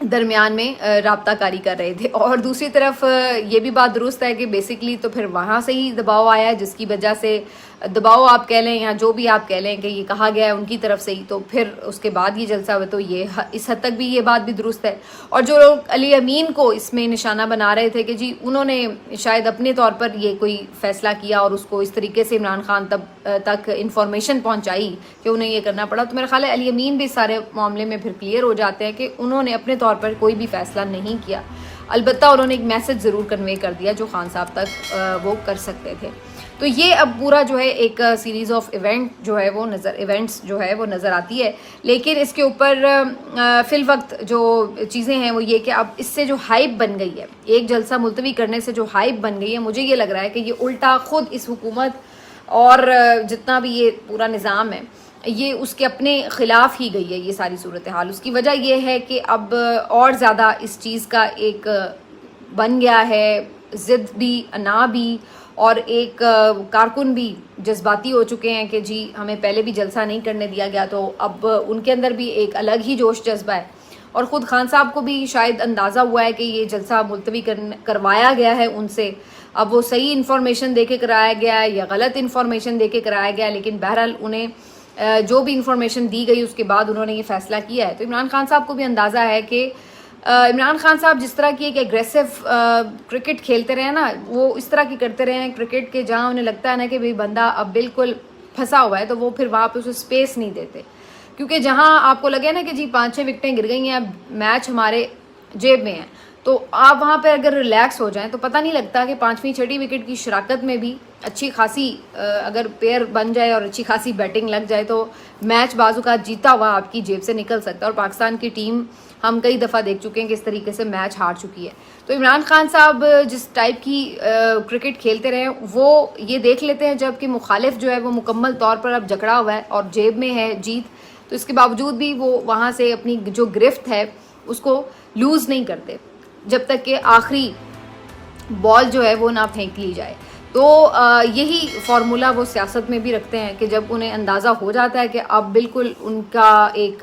درمیان میں رابطہ کاری کر رہے تھے. اور دوسری طرف یہ بھی بات درست ہے کہ بیسکلی تو پھر وہاں سے ہی دباؤ آیا ہے، جس کی وجہ سے دباؤ آپ کہہ لیں یا جو بھی آپ کہہ لیں کہ یہ کہا گیا ہے ان کی طرف سے ہی، تو پھر اس کے بعد یہ جلسہ ہوا. تو یہ اس حد تک بھی یہ بات بھی درست ہے. اور جو لوگ علی امین کو اس میں نشانہ بنا رہے تھے کہ جی انہوں نے شاید اپنے طور پر یہ کوئی فیصلہ کیا اور اس کو اس طریقے سے عمران خان تک انفارمیشن پہنچائی کہ انہیں یہ کرنا پڑا، تو میرا خیال ہے علی امین بھی اس سارے معاملے میں پھر کلیئر ہو جاتے ہیں کہ انہوں نے اپنے طور پر کوئی بھی فیصلہ نہیں کیا. البتہ انہوں نے ایک میسج ضرور کنوے کر دیا جو خان صاحب تک وہ کر سکتے تھے. تو یہ اب پورا جو ہے ایک سیریز آف ایونٹس جو ہے وہ نظر آتی ہے. لیکن اس کے اوپر فی الوقت جو چیزیں ہیں وہ یہ کہ اب اس سے جو ہائپ بن گئی ہے، ایک جلسہ ملتوی کرنے سے جو ہائپ بن گئی ہے، مجھے یہ لگ رہا ہے کہ یہ الٹا خود اس حکومت اور جتنا بھی یہ پورا نظام ہے یہ اس کے اپنے خلاف ہی گئی ہے یہ ساری صورتحال. اس کی وجہ یہ ہے کہ اب اور زیادہ اس چیز کا ایک بن گیا ہے ضد بھی، انا بھی، اور ایک کارکن بھی جذباتی ہو چکے ہیں کہ جی ہمیں پہلے بھی جلسہ نہیں کرنے دیا گیا. تو اب ان کے اندر بھی ایک الگ ہی جوش جذبہ ہے. اور خود خان صاحب کو بھی شاید اندازہ ہوا ہے کہ یہ جلسہ ملتوی کروایا گیا ہے ان سے. اب وہ صحیح انفارمیشن دے کے کرایا گیا ہے یا غلط انفارمیشن دے کے کرایا گیا ہے، لیکن بہرحال انہیں جو بھی انفارمیشن دی گئی اس کے بعد انہوں نے یہ فیصلہ کیا ہے. تو عمران خان صاحب کو بھی اندازہ ہے کہ عمران خان صاحب جس طرح کی ایک ایگریسو کرکٹ کھیلتے رہے نا، وہ اس طرح کی کرتے رہے ہیں کرکٹ کے، جہاں انہیں لگتا ہے نا کہ بھئی بندہ اب بالکل پھنسا ہوا ہے تو وہ پھر وہاں پہ اسے اسپیس نہیں دیتے. کیونکہ جہاں آپ کو لگے نا کہ جی 5-6 وکٹیں گر گئی ہیں، اب میچ ہمارے جیب میں ہے، تو آپ وہاں پہ اگر ریلیکس ہو جائیں تو پتہ نہیں لگتا کہ 5ویں-6ٹی وکٹ کی شراکت میں بھی اچھی خاصی اگر پیئر بن جائے اور اچھی خاصی بیٹنگ لگ جائے تو میچ بعض اوقات جیتا ہوا آپ کی جیب سے نکل سکتا ہے. اور پاکستان کی ٹیم ہم کئی دفعہ دیکھ چکے ہیں کہ اس طریقے سے میچ ہار چکی ہے. تو عمران خان صاحب جس ٹائپ کی کرکٹ کھیلتے رہے وہ یہ دیکھ لیتے ہیں جب کہ مخالف جو ہے وہ مکمل طور پر اب جکڑا ہوا ہے اور جیب میں ہے جیت، تو اس کے باوجود بھی وہ وہاں سے اپنی جو گرفت ہے اس کو لوز نہیں کرتے جب تک کہ آخری بال جو ہے وہ نہ پھینک لی جائے. تو یہی فارمولا وہ سیاست میں بھی رکھتے ہیں کہ جب انہیں اندازہ ہو جاتا ہے کہ اب بالکل ان کا ایک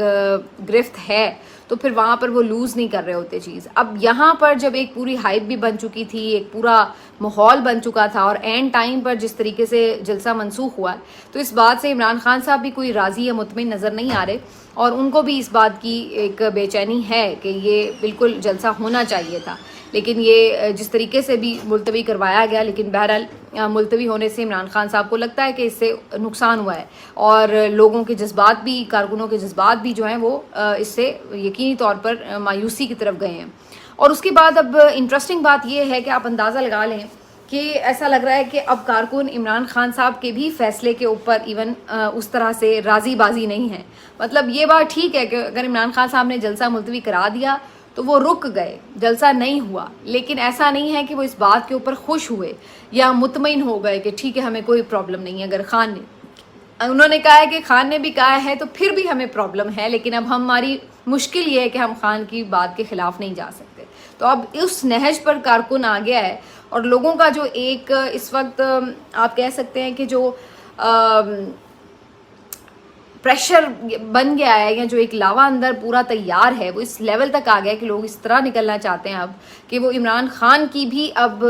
گرفت ہے تو پھر وہاں پر وہ لوز نہیں کر رہے ہوتے چیز. اب یہاں پر جب ایک پوری ہائپ بھی بن چکی تھی، ایک پورا ماحول بن چکا تھا، اور اینڈ ٹائم پر جس طریقے سے جلسہ منسوخ ہوا ہے، تو اس بات سے عمران خان صاحب بھی کوئی راضی یا مطمئن نظر نہیں آ رہے، اور ان کو بھی اس بات کی ایک بے چینی ہے کہ یہ بالکل جلسہ ہونا چاہیے تھا. لیکن یہ جس طریقے سے بھی ملتوی کروایا گیا، لیکن بہرحال ملتوی ہونے سے عمران خان صاحب کو لگتا ہے کہ اس سے نقصان ہوا ہے، اور لوگوں کے جذبات بھی، کارکنوں کے جذبات بھی جو ہیں وہ اس سے یقینی طور پر مایوسی کی طرف گئے ہیں. اور اس کے بعد اب انٹرسٹنگ بات یہ ہے کہ آپ اندازہ لگا لیں کہ ایسا لگ رہا ہے کہ اب کارکن عمران خان صاحب کے بھی فیصلے کے اوپر ایون اس طرح سے راضی بازی نہیں ہے. مطلب یہ بات ٹھیک ہے کہ اگر عمران خان صاحب نے جلسہ ملتوی کرا دیا تو وہ رک گئے، جلسہ نہیں ہوا، لیکن ایسا نہیں ہے کہ وہ اس بات کے اوپر خوش ہوئے یا مطمئن ہو گئے کہ ٹھیک ہے ہمیں کوئی پرابلم نہیں ہے. اگر انہوں نے کہا ہے کہ خان نے بھی کہا ہے تو پھر بھی ہمیں پرابلم ہے، لیکن اب ہماری مشکل یہ ہے کہ ہم خان کی بات کے خلاف نہیں جا سکتے. تو اب اس نہج پر کارکن آ گیا ہے، اور لوگوں کا جو ایک اس وقت آپ کہہ سکتے ہیں کہ جو پریشر بن گیا ہے، یا جو ایک لاوا اندر پورا تیار ہے، وہ اس لیول تک آ گیا کہ لوگ اس طرح نکلنا چاہتے ہیں اب کہ وہ عمران خان کی بھی اب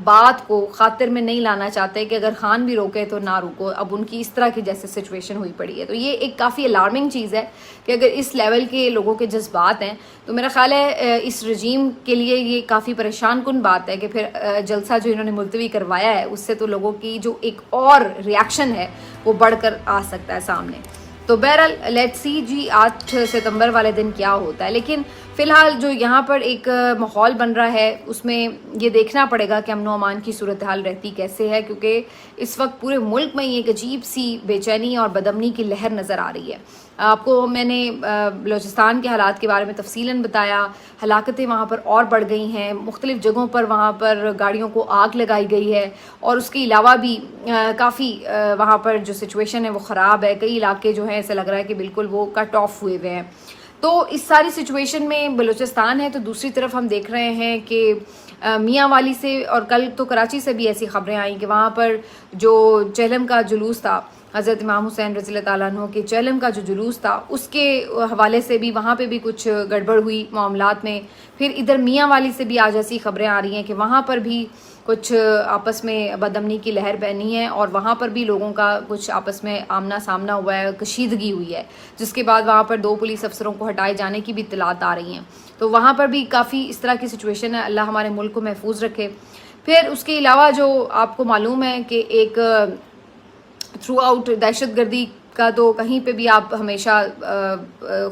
بات کو خاطر میں نہیں لانا چاہتے کہ اگر خان بھی روکے تو نہ روکو. اب ان کی اس طرح کی جیسے سچویشن ہوئی پڑی ہے. تو یہ ایک کافی الارمنگ چیز ہے کہ اگر اس لیول کے لوگوں کے جذبات ہیں تو میرا خیال ہے اس رجیم کے لیے یہ کافی پریشان کن بات ہے کہ پھر جلسہ جو انہوں نے ملتوی کروایا ہے اس سے تو لوگوں کی جو ایک اور ریاکشن ہے وہ بڑھ کر آ سکتا ہے سامنے. تو بہرحال لیٹس سی جی 8 ستمبر والے دن کیا ہوتا ہے. لیکن فی الحال جو یہاں پر ایک ماحول بن رہا ہے اس میں یہ دیکھنا پڑے گا کہ امن و امان کی صورتحال رہتی کیسے ہے، کیونکہ اس وقت پورے ملک میں ایک عجیب سی بے چینی اور بدامنی کی لہر نظر آ رہی ہے. آپ کو میں نے بلوچستان کے حالات کے بارے میں تفصیلاً بتایا. ہلاکتیں وہاں پر اور بڑھ گئی ہیں، مختلف جگہوں پر وہاں پر گاڑیوں کو آگ لگائی گئی ہے، اور اس کے علاوہ بھی کافی وہاں پر جو سچویشن ہے وہ خراب ہے. کئی علاقے جو ہیں ایسا لگ رہا ہے کہ بالکل وہ کٹ آف ہوئے ہوئے ہیں. تو اس ساری سچویشن میں بلوچستان ہے، تو دوسری طرف ہم دیکھ رہے ہیں کہ میاں والی سے، اور کل تو کراچی سے بھی ایسی خبریں آئیں کہ وہاں پر جو چہلم کا جلوس تھا حضرت امام حسین رضی اللہ تعالیٰ عنہ کے چہلم کا جو جلوس تھا اس کے حوالے سے بھی وہاں پہ بھی کچھ گڑبڑ ہوئی معاملات میں. پھر ادھر میاں والی سے بھی آج ایسی خبریں آ رہی ہیں کہ وہاں پر بھی کچھ آپس میں بدامنی کی لہر بہنی ہے اور وہاں پر بھی لوگوں کا کچھ آپس میں آمنا سامنا ہوا ہے, کشیدگی ہوئی ہے, جس کے بعد وہاں پر 2 پولیس افسروں کو ہٹائے جانے کی بھی اطلاعات آ رہی ہیں. تو وہاں پر بھی کافی اس طرح کی سچویشن ہے. اللہ ہمارے ملک کو محفوظ رکھے. پھر اس کے علاوہ جو آپ کو معلوم ہے کہ ایک تھرو آؤٹ دہشت گردی کا تو کہیں پہ بھی آپ ہمیشہ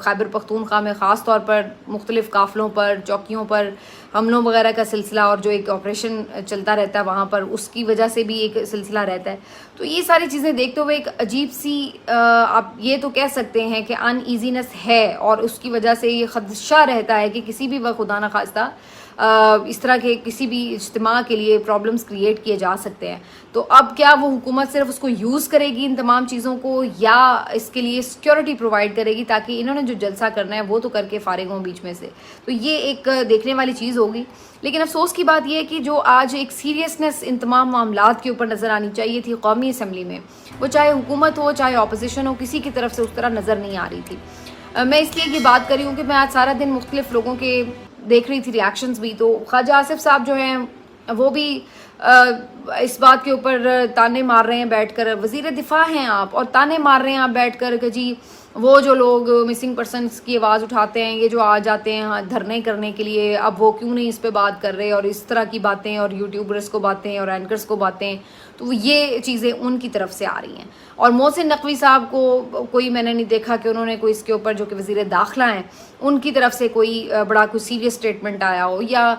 خیبر پختونخوا میں خاص طور پر مختلف قافلوں پر, چوکیوں پر حملوں وغیرہ کا سلسلہ اور جو ایک آپریشن چلتا رہتا ہے وہاں پر, اس کی وجہ سے بھی ایک سلسلہ رہتا ہے. تو یہ ساری چیزیں دیکھتے ہوئے ایک عجیب سی آپ یہ تو کہہ سکتے ہیں کہ ان ایزینس ہے, اور اس کی وجہ سے یہ خدشہ رہتا ہے کہ کسی بھی وقت خدا نخواستہ اس طرح کے کسی بھی اجتماع کے لیے پرابلمز کریٹ کیے جا سکتے ہیں. تو اب کیا وہ حکومت صرف اس کو یوز کرے گی ان تمام چیزوں کو, یا اس کے لیے سیکیورٹی پرووائڈ کرے گی تاکہ انہوں نے جو جلسہ کرنا ہے وہ تو کر کے فارغ ہوں بیچ میں سے. تو یہ ایک دیکھنے والی چیز ہوگی. لیکن افسوس کی بات یہ ہے کہ جو آج ایک سیریسنس ان تمام معاملات کے اوپر نظر آنی چاہیے تھی قومی اسمبلی میں, وہ چاہے حکومت ہو چاہے اپوزیشن ہو, کسی کی طرف سے اس طرح نظر نہیں آ رہی تھی. میں اس لیے یہ بات کر رہی ہوں کہ میں آج سارا دن مختلف لوگوں کے دیکھ رہی تھی ریاکشنز بھی. تو خواجہ آصف صاحب جو ہیں وہ بھی اس بات کے اوپر تانے مار رہے ہیں بیٹھ کر, وزیر دفاع ہیں آپ اور تانے مار رہے ہیں آپ بیٹھ کر کہ جی وہ جو لوگ مسنگ پرسنس کی آواز اٹھاتے ہیں, یہ جو آ جاتے ہیں دھرنے کرنے کے لیے, اب وہ کیوں نہیں اس پہ بات کر رہے, اور اس طرح کی باتیں, اور یوٹیوبرز کو باتیں اور اینکرز کو باتیں. تو یہ چیزیں ان کی طرف سے آ رہی ہیں. اور محسن نقوی صاحب کو کوئی میں نے نہیں دیکھا کہ انہوں نے کوئی اس کے اوپر, جو کہ وزیر داخلہ ہیں, ان کی طرف سے کوئی بڑا کوئی سیریس اسٹیٹمنٹ آیا ہو, یا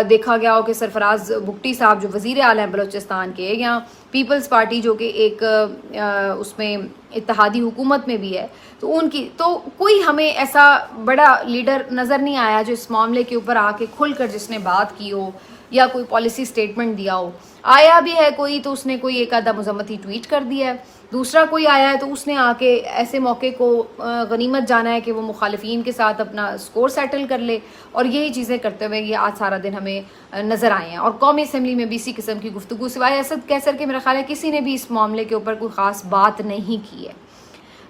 دیکھا گیا ہو کہ سرفراز بگٹی صاحب جو وزیر اعلیٰ ہیں بلوچستان کے, یا پیپلز پارٹی جو کہ ایک اس میں اتحادی حکومت میں بھی ہے, تو ان کی تو کوئی ہمیں ایسا بڑا لیڈر نظر نہیں آیا جو اس معاملے کے اوپر آ کے کھل کر جس نے بات کی ہو یا کوئی پالیسی اسٹیٹمنٹ دیا ہو. آیا بھی ہے کوئی تو اس نے کوئی ایک آدھا مذمتی ٹویٹ کر دیا ہے, دوسرا کوئی آیا ہے تو اس نے آ کے ایسے موقع کو غنیمت جانا ہے کہ وہ مخالفین کے ساتھ اپنا سکور سیٹل کر لے, اور یہی چیزیں کرتے ہوئے یہ آج سارا دن ہمیں نظر آئے ہیں. اور قومی اسمبلی میں بھی اسی قسم کی گفتگو سوائے اسد کیسر کے میرا خیال ہے کسی نے بھی اس معاملے کے اوپر کوئی خاص بات نہیں کی ہے.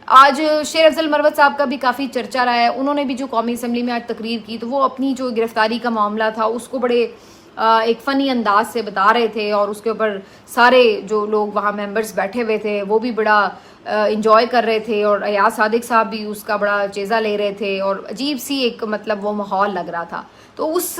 آج شیر افضل مروت صاحب کا بھی کافی چرچا رہا ہے. انہوں نے بھی جو قومی اسمبلی میں آج تقریر کی تو وہ اپنی جو گرفتاری کا معاملہ تھا اس کو بڑے ایک فنی انداز سے بتا رہے تھے, اور اس کے اوپر سارے جو لوگ وہاں ممبرز بیٹھے ہوئے تھے وہ بھی بڑا انجوائے کر رہے تھے, اور ایاز صادق صاحب بھی اس کا بڑا جائزہ لے رہے تھے, اور عجیب سی ایک مطلب وہ ماحول لگ رہا تھا. تو اس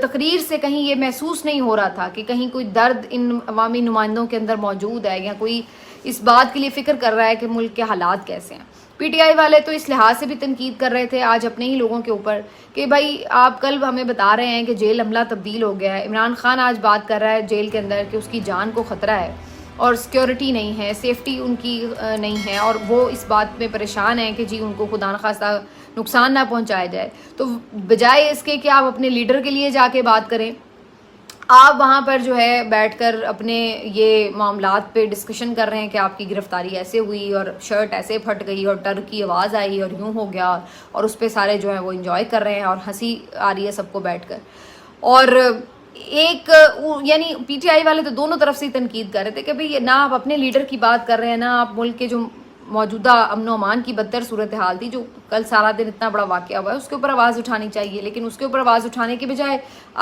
تقریر سے کہیں یہ محسوس نہیں ہو رہا تھا کہ کہیں کوئی درد ان عوامی نمائندوں کے اندر موجود ہے, یا کوئی اس بات کے لیے فکر کر رہا ہے کہ ملک کے حالات کیسے ہیں. پی ٹی آئی والے تو اس لحاظ سے بھی تنقید کر رہے تھے آج اپنے ہی لوگوں کے اوپر کہ بھائی آپ کل ہمیں بتا رہے ہیں کہ جیل عملہ تبدیل ہو گیا ہے. عمران خان آج بات کر رہا ہے جیل کے اندر کہ اس کی جان کو خطرہ ہے اور سیکیورٹی نہیں ہے, سیفٹی ان کی نہیں ہے, اور وہ اس بات میں پریشان ہیں کہ جی ان کو خدا نخواستہ نقصان نہ پہنچایا جائے. تو بجائے اس کے کہ آپ اپنے لیڈر کے لیے جا کے بات کریں, آپ وہاں پر جو ہے بیٹھ کر اپنے یہ معاملات پہ ڈسکشن کر رہے ہیں کہ آپ کی گرفتاری ایسے ہوئی اور شرٹ ایسے پھٹ گئی اور ٹر کی آواز آئی اور یوں ہو گیا, اور اس پہ سارے جو ہیں وہ انجوائے کر رہے ہیں اور ہنسی آ رہی ہے سب کو بیٹھ کر. اور ایک یعنی پی ٹی آئی والے تو دونوں طرف سے تنقید کر رہے تھے کہ بھئی نہ آپ اپنے لیڈر کی بات کر رہے ہیں, نہ آپ ملک کے جو موجودہ امن و امان کی بدتر صورتحال تھی جو کل سارا دن اتنا بڑا واقعہ ہوا ہے اس کے اوپر آواز اٹھانی چاہیے, لیکن اس کے اوپر آواز اٹھانے کے بجائے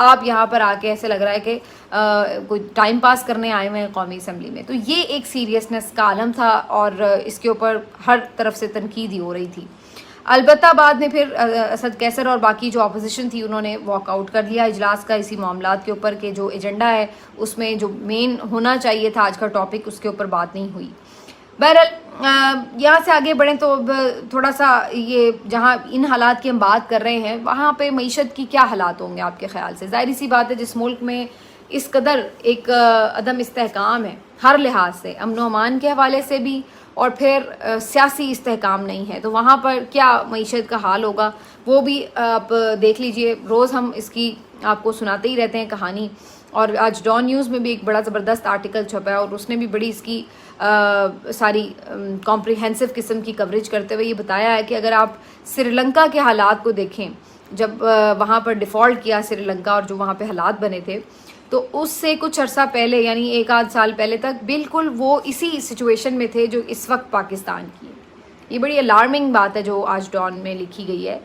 آپ یہاں پر آ کے ایسے لگ رہا ہے کہ کوئی ٹائم پاس کرنے آئے ہوئے ہیں قومی اسمبلی میں. تو یہ ایک سیریسنس کا عالم تھا اور اس کے اوپر ہر طرف سے تنقید ہی ہو رہی تھی. البتہ بعد میں پھر اسد کیسر اور باقی جو اپوزیشن تھی انہوں نے واک آؤٹ کر دیا اجلاس کا اسی معاملات کے اوپر کہ جو ایجنڈا ہے اس میں جو مین ہونا چاہیے تھا آج کا ٹاپک اس کے اوپر بات نہیں ہوئی. بہرحال یہاں سے آگے بڑھیں تو تھوڑا سا یہ جہاں ان حالات کی ہم بات کر رہے ہیں وہاں پہ معیشت کی کیا حالات ہوں گے آپ کے خیال سے؟ ظاہری سی بات ہے جس ملک میں اس قدر ایک عدم استحکام ہے ہر لحاظ سے, امن و امان کے حوالے سے بھی اور پھر سیاسی استحکام نہیں ہے, تو وہاں پر کیا معیشت کا حال ہوگا وہ بھی آپ دیکھ لیجئے. روز ہم اس کی آپ کو سناتے ہی رہتے ہیں کہانی, اور آج ڈان نیوز میں بھی ایک بڑا زبردست آرٹیکل چھپا ہے اور اس نے بھی بڑی اس کی ساری کمپریہنسو قسم کی کوریج کرتے ہوئے یہ بتایا ہے کہ اگر آپ سری لنکا کے حالات کو دیکھیں, جب وہاں پر ڈیفالٹ کیا سری لنکا اور جو وہاں پہ حالات بنے تھے, تو اس سے کچھ عرصہ پہلے یعنی 1 آدھ سال پہلے تک بالکل وہ اسی سچویشن میں تھے جو اس وقت پاکستان کی ہے. یہ بڑی الارمنگ بات ہے جو آج ڈان میں لکھی گئی ہے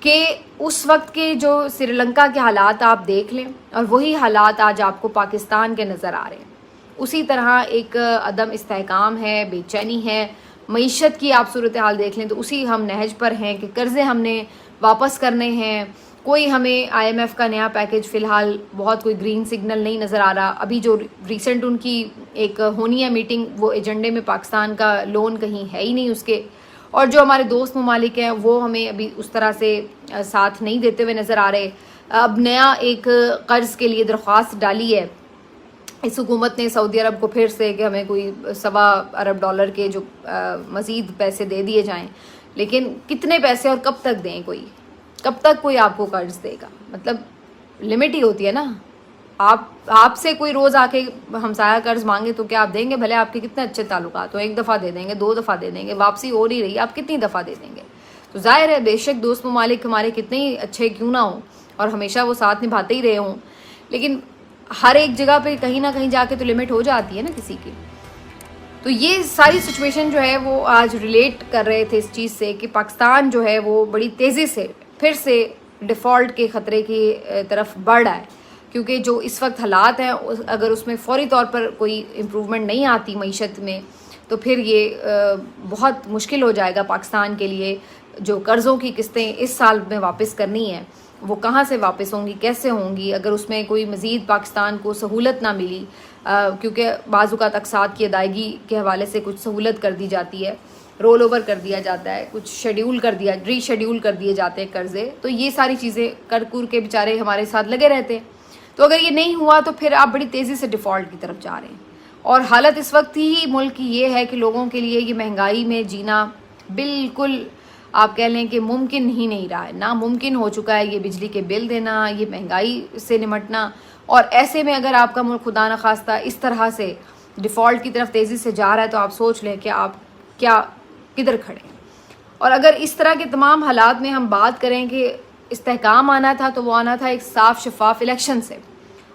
کہ اس وقت کے جو سری لنکا کے حالات آپ دیکھ لیں اور وہی حالات آج آپ کو پاکستان کے نظر آ رہے ہیں. اسی طرح ایک عدم استحکام ہے, بے چینی ہے, معیشت کی آپ صورتحال دیکھ لیں تو اسی ہم نہج پر ہیں کہ قرضے ہم نے واپس کرنے ہیں. کوئی ہمیں IMF کا نیا پیکج فی الحال بہت کوئی گرین سگنل نہیں نظر آ رہا. ابھی جو ریسنٹ ان کی ایک ہونی ہے میٹنگ, وہ ایجنڈے میں پاکستان کا لون کہیں ہے ہی نہیں اس کے. اور جو ہمارے دوست ممالک ہیں وہ ہمیں ابھی اس طرح سے ساتھ نہیں دیتے ہوئے نظر آ رہے. اب نیا ایک قرض کے لیے درخواست ڈالی ہے اس حکومت نے سعودی عرب کو پھر سے کہ ہمیں کوئی $1.25 ارب کے جو مزید پیسے دے دیے جائیں. لیکن کتنے پیسے اور کب تک دیں, کب تک کوئی آپ کو قرض دے گا؟ مطلب لمٹ ہی ہوتی ہے نا. آپ سے کوئی روز آ کے ہمسایہ قرض مانگے تو کیا آپ دیں گے؟ بھلے آپ کے کتنے اچھے تعلقات ہو, 1 دفعہ دے دیں گے, 2 دفعہ دے دیں گے, واپسی ہو نہیں رہی آپ کتنی دفعہ دے دیں گے؟ تو ظاہر ہے بے شک دوست ممالک ہمارے کتنے ہی اچھے کیوں نہ ہوں اور ہمیشہ وہ ساتھ نبھاتے ہی رہے ہوں, لیکن ہر ایک جگہ پہ کہیں نہ کہیں جا کے تو لمٹ ہو جاتی ہے نا کسی کی. تو یہ ساری سچویشن جو ہے وہ آج ریلیٹ کر رہے تھے اس چیز سے کہ پاکستان جو ہے وہ بڑی تیزی سے پھر سے ڈیفالٹ کے خطرے کی طرف بڑھ رہا ہے. کیونکہ جو اس وقت حالات ہیں اگر اس میں فوری طور پر کوئی امپروومنٹ نہیں آتی معیشت میں تو پھر یہ بہت مشکل ہو جائے گا پاکستان کے لیے. جو قرضوں کی قسطیں اس سال میں واپس کرنی ہیں وہ کہاں سے واپس ہوں گی, کیسے ہوں گی, اگر اس میں کوئی مزید پاکستان کو سہولت نہ ملی, کیونکہ بعض اوقات اقساط کی ادائیگی کے حوالے سے کچھ سہولت کر دی جاتی ہے, رول اوور کر دیا جاتا ہے, کچھ ری شیڈیول کر دیے جاتے ہیں قرضے. تو یہ ساری چیزیں کر کے بیچارے ہمارے ساتھ لگے رہتے ہیں. تو اگر یہ نہیں ہوا تو پھر آپ بڑی تیزی سے ڈیفالٹ کی طرف جا رہے ہیں. اور حالت اس وقت ہی ملک کی یہ ہے کہ لوگوں کے لیے یہ مہنگائی میں جینا بالکل آپ کہہ لیں کہ ممکن ہی نہیں رہا ہے, ناممکن ہو چکا ہے یہ بجلی کے بل دینا, یہ مہنگائی سے نمٹنا. اور ایسے میں اگر آپ کا ملک خدا نخواستہ اس طرح سے ڈیفالٹ کی طرف تیزی سے جا رہا ہے تو آپ سوچ لیں کہ آپ کدھر کھڑے ہیں. اور اگر اس طرح کے تمام حالات میں ہم بات کریں کہ استحکام آنا تھا تو وہ آنا تھا ایک صاف شفاف الیکشن سے,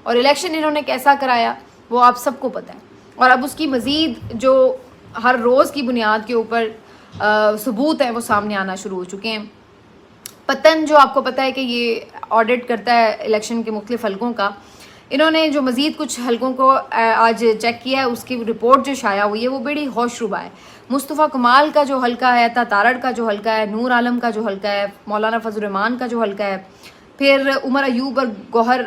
اور الیکشن انہوں نے کیسا کرایا وہ آپ سب کو پتہ ہے. اور اب اس کی مزید جو ہر روز کی بنیاد کے اوپر ثبوت ہیں وہ سامنے آنا شروع ہو چکے ہیں. پتن جو آپ کو پتہ ہے کہ یہ آڈٹ کرتا ہے الیکشن کے مختلف حلقوں کا, انہوں نے جو مزید کچھ حلقوں کو آج چیک کیا ہے اس کی رپورٹ جو شائع ہوئی ہے وہ بڑی ہوش ربا ہے. مصطفیٰ کمال کا جو حلقہ ہے, تارڑ کا جو حلقہ ہے, نور عالم کا جو حلقہ ہے, مولانا فضل الرحمان کا جو حلقہ ہے, پھر عمر ایوب اور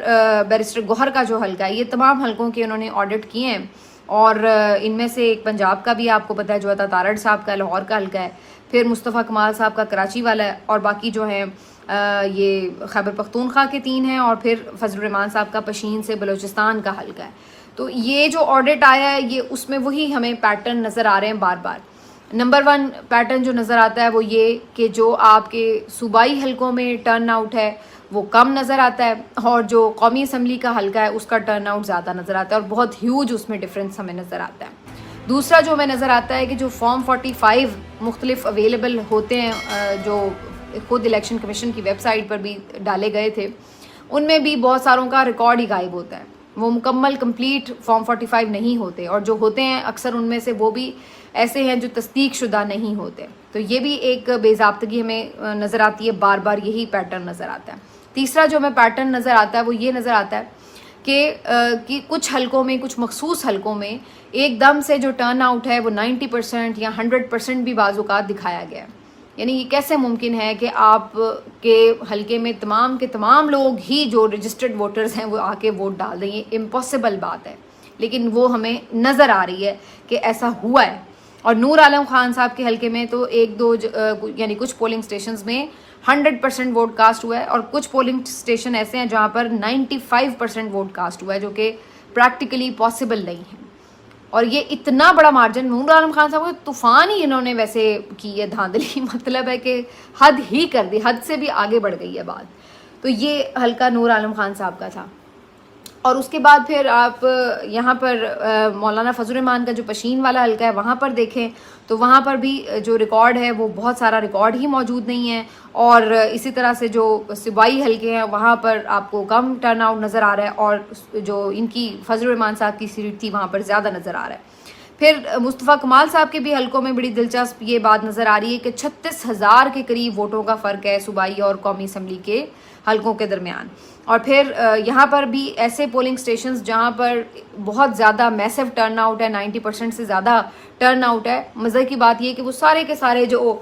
بیرسٹر گوہر کا جو حلقہ ہے, یہ تمام حلقوں کے انہوں نے آڈٹ کیے ہیں. اور ان میں سے ایک پنجاب کا بھی آپ کو پتہ ہے جو تارڑ صاحب کا لاہور کا حلقہ ہے, پھر مصطفیٰ کمال صاحب کا کراچی والا ہے, اور باقی جو ہیں یہ خیبر پختونخوا کے 3 ہیں, اور پھر فضل الرحمان صاحب کا پشین سے بلوچستان کا حلقہ ہے. تو یہ جو آڈٹ آیا ہے یہ اس میں وہی ہمیں پیٹرن نظر آ رہے ہیں بار بار. نمبر 1 پیٹرن جو نظر آتا ہے وہ یہ کہ جو آپ کے صوبائی حلقوں میں ٹرن آؤٹ ہے وہ کم نظر آتا ہے, اور جو قومی اسمبلی کا حلقہ ہے اس کا ٹرن آؤٹ زیادہ نظر آتا ہے, اور بہت ہیوج اس میں ڈفرینس ہمیں نظر آتا ہے. دوسرا جو ہمیں نظر آتا ہے کہ جو فارم 45 مختلف اویلیبل ہوتے ہیں جو خود الیکشن کمیشن کی ویب سائٹ پر بھی ڈالے گئے تھے, ان میں بھی بہت ساروں کا ریکارڈ ہی غائب ہوتا ہے. وہ مکمل کمپلیٹ فارم 45 نہیں ہوتے, اور جو ہوتے ہیں اکثر ان میں سے وہ بھی ایسے ہیں جو تصدیق شدہ نہیں ہوتے. تو یہ بھی ایک بے ضابطگی ہمیں نظر آتی ہے, بار بار یہی پیٹرن نظر آتا ہے. تیسرا جو ہمیں پیٹرن نظر آتا ہے وہ یہ نظر آتا ہے کہ کچھ حلقوں میں, کچھ مخصوص حلقوں میں ایک دم سے جو ٹرن آؤٹ ہے وہ 90% یا 100% بھی بعض اوقات دکھایا گیا ہے. یعنی یہ کیسے ممکن ہے کہ آپ کے حلقے میں تمام کے تمام لوگ ہی جو رجسٹرڈ ووٹرز ہیں وہ آ کے ووٹ ڈال دیں؟ یہ امپاسبل بات ہے, لیکن وہ ہمیں نظر آ رہی ہے کہ ایسا ہوا ہے. اور نور عالم خان صاحب کے حلقے میں تو 1-2 یعنی کچھ پولنگ سٹیشنز میں 100% ووٹ کاسٹ ہوا ہے, اور کچھ پولنگ سٹیشن ایسے ہیں جہاں پر 95% ووٹ کاسٹ ہوا ہے, جو کہ پریکٹیکلی پاسبل نہیں ہے. اور یہ اتنا بڑا مارجن, نور عالم خان صاحب کو طوفان ہی انہوں نے ویسے کی ہے دھاندلی, مطلب ہے کہ حد ہی کر دی, حد سے بھی آگے بڑھ گئی ہے بات. تو یہ حلقہ نور عالم خان صاحب کا تھا. اور اس کے بعد پھر آپ یہاں پر مولانا فضل الرحمان کا جو پشین والا حلقہ ہے وہاں پر دیکھیں تو وہاں پر بھی جو ریکارڈ ہے وہ بہت سارا ریکارڈ ہی موجود نہیں ہے، اور اسی طرح سے جو صوبائی حلقے ہیں وہاں پر آپ کو کم ٹرن آؤٹ نظر آ رہا ہے، اور جو ان کی فضل الرحمان صاحب کی سیٹ تھی وہاں پر زیادہ نظر آ رہا ہے۔ پھر مصطفیٰ کمال صاحب کے بھی حلقوں میں بڑی دلچسپ یہ بات نظر آ رہی ہے کہ 36,000 کے قریب ووٹوں کا فرق ہے صوبائی اور قومی اسمبلی کے حلقوں کے درمیان۔ اور پھر یہاں پر بھی ایسے پولنگ سٹیشنز جہاں پر بہت زیادہ میسو ٹرن آؤٹ ہے، 90% سے زیادہ ٹرن آؤٹ ہے۔ مزے کی بات یہ کہ وہ سارے کے سارے جو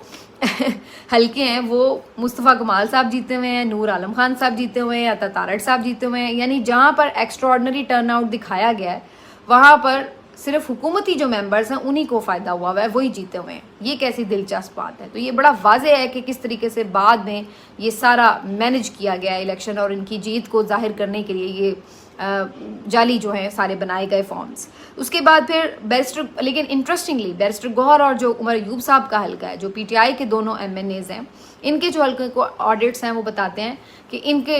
حلقے ہیں وہ مصطفیٰ کمال صاحب جیتے ہوئے ہیں، نور عالم خان صاحب جیتے ہوئے ہیں، عطا تارڑ صاحب جیتے ہوئے ہیں، یعنی جہاں پر ایکسٹرا آرڈنری ٹرن آؤٹ دکھایا گیا ہے وہاں پر صرف حکومتی جو ممبرز ہیں انہی کو فائدہ ہوا ہے، وہی جیتے ہوئے ہیں۔ یہ کیسی دلچسپ بات ہے۔ تو یہ بڑا واضح ہے کہ کس طریقے سے بعد میں یہ سارا مینج کیا گیا ہے الیکشن، اور ان کی جیت کو ظاہر کرنے کے لیے یہ جعلی جو ہیں سارے بنائے گئے فارمز۔ اس کے بعد پھر بیرسٹر، لیکن انٹرسٹنگلی بیرسٹر گوہر اور جو عمر ایوب صاحب کا حلقہ ہے جو پی ٹی آئی کے دونوں ایم این ایز ہیں، ان کے جو حلقے کو آڈٹس ہیں وہ بتاتے ہیں کہ ان کے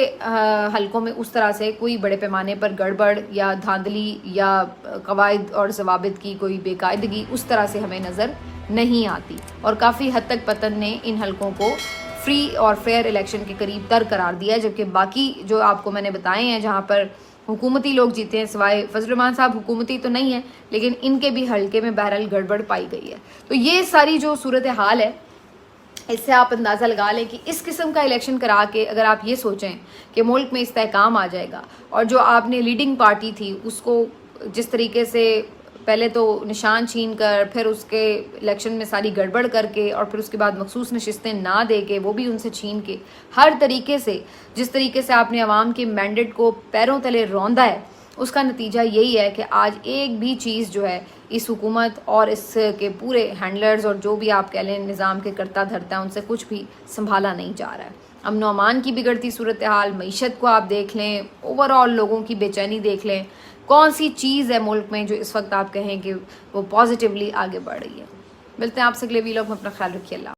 حلقوں میں اس طرح سے کوئی بڑے پیمانے پر گڑبڑ یا دھاندلی یا قواعد اور ضوابط کی کوئی بے قاعدگی اس طرح سے ہمیں نظر نہیں آتی، اور کافی حد تک پتن نے ان حلقوں کو فری اور فیئر الیکشن کے قریب تر قرار دیا ہے، جبکہ باقی جو آپ کو میں نے بتائے ہیں جہاں پر حکومتی لوگ جیتے ہیں، سوائے فضل الرحمان صاحب حکومتی تو نہیں ہے لیکن ان کے بھی حلقے میں بہرحال گڑبڑ پائی گئی ہے۔ تو یہ ساری جو صورتحال ہے اس سے آپ اندازہ لگا لیں کہ اس قسم کا الیکشن کرا کے اگر آپ یہ سوچیں کہ ملک میں استحکام آ جائے گا، اور جو آپ نے لیڈنگ پارٹی تھی اس کو جس طریقے سے پہلے تو نشان چھین کر، پھر اس کے الیکشن میں ساری گڑبڑ کر کے، اور پھر اس کے بعد مخصوص نشستیں نہ دے کے وہ بھی ان سے چھین کے، ہر طریقے سے جس طریقے سے آپ نے عوام کے مینڈیٹ کو پیروں تلے روندا ہے، اس کا نتیجہ یہی ہے کہ آج ایک بھی چیز جو ہے اس حکومت اور اس کے پورے ہینڈلرز اور جو بھی آپ کہہ لیں نظام کے کرتا دھرتا ہے ان سے کچھ بھی سنبھالا نہیں جا رہا ہے۔ امن و امان کی بگڑتی صورتحال، معیشت کو آپ دیکھ لیں، اوور آل لوگوں کی بے چینی دیکھ لیں، کون سی چیز ہے ملک میں جو اس وقت آپ کہیں کہ وہ پازیٹیولی آگے بڑھ رہی ہے۔ ملتے ہیں آپ سے اگلے ویلاگ میں، اپنا خیال رکھیے، اللہ